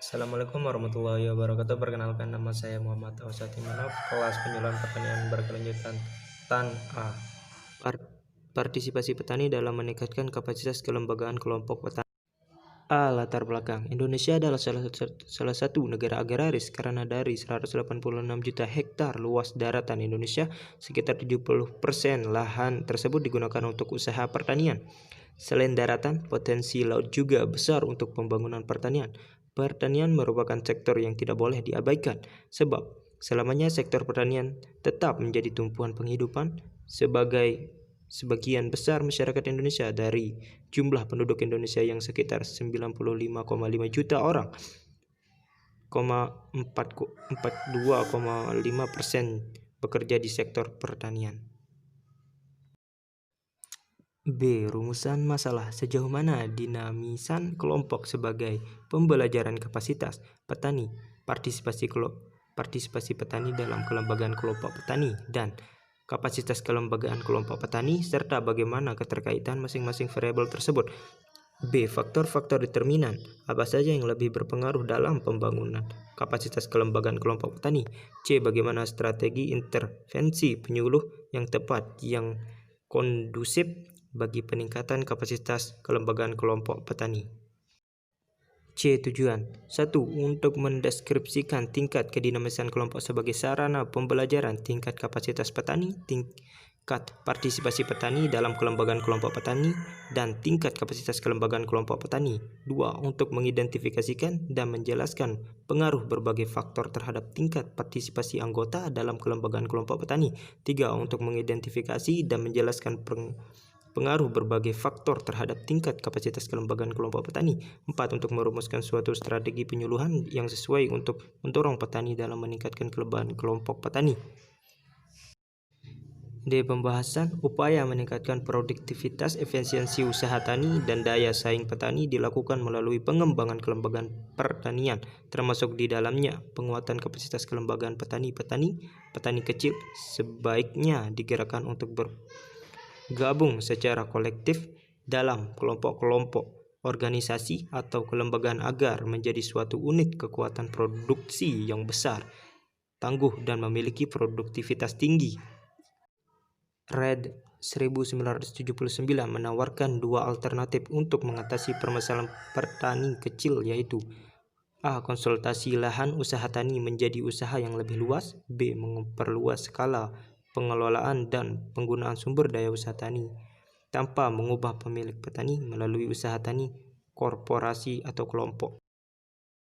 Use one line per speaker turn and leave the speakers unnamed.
Assalamualaikum warahmatullahi wabarakatuh. Perkenalkan, nama saya Muhammad Awsati Manaf, kelas penyuluhan pertanian berkelanjutan TAN A. Partisipasi petani dalam meningkatkan kapasitas kelembagaan kelompok petani. A. Latar belakang. Indonesia adalah salah satu negara agraris karena dari 186 juta hektar luas daratan Indonesia, sekitar 70% lahan tersebut digunakan untuk usaha pertanian. Selain daratan, potensi laut juga besar untuk pembangunan pertanian. Pertanian merupakan sektor yang tidak boleh diabaikan, sebab selamanya sektor pertanian tetap menjadi tumpuan penghidupan sebagian besar masyarakat Indonesia. Dari jumlah penduduk Indonesia yang sekitar 95,5 juta orang, 42,5% bekerja di sektor pertanian. B. Rumusan masalah. Sejauh mana dinamisan kelompok sebagai pembelajaran kapasitas petani, partisipasi petani dalam kelembagaan kelompok petani, dan kapasitas kelembagaan kelompok petani, serta bagaimana keterkaitan masing-masing variabel tersebut. B. Faktor-faktor determinan. Apa saja yang lebih berpengaruh dalam pembangunan kapasitas kelembagaan kelompok petani? C. Bagaimana strategi intervensi penyuluh yang tepat yang kondusif bagi peningkatan kapasitas kelembagaan kelompok petani. C. Tujuan. 1. Untuk mendeskripsikan tingkat kedinamisan kelompok sebagai sarana pembelajaran tingkat kapasitas petani, tingkat partisipasi petani dalam kelembagaan kelompok petani, dan tingkat kapasitas kelembagaan kelompok petani. 2. Untuk mengidentifikasikan dan menjelaskan pengaruh berbagai faktor terhadap tingkat partisipasi anggota dalam kelembagaan kelompok petani. 3. Untuk mengidentifikasi dan menjelaskan pengaruh berbagai faktor terhadap tingkat kapasitas kelembagaan kelompok petani. 4. Untuk merumuskan suatu strategi penyuluhan yang sesuai untuk mendorong petani dalam meningkatkan kelembagaan kelompok petani. D. Pembahasan upaya meningkatkan produktivitas, efisiensi usaha tani, dan daya saing petani dilakukan melalui pengembangan kelembagaan pertanian, termasuk di dalamnya penguatan kapasitas kelembagaan petani kecil sebaiknya digerakkan untuk bergabung secara kolektif dalam kelompok-kelompok organisasi atau kelembagaan agar menjadi suatu unit kekuatan produksi yang besar, tangguh, dan memiliki produktivitas tinggi. Red 1979 menawarkan dua alternatif untuk mengatasi permasalahan petani kecil, yaitu A. Konsolidasi lahan usaha tani menjadi usaha yang lebih luas. B. Memperluas skala pengelolaan dan penggunaan sumber daya usaha tani tanpa mengubah pemilik petani melalui usaha tani, korporasi, atau kelompok.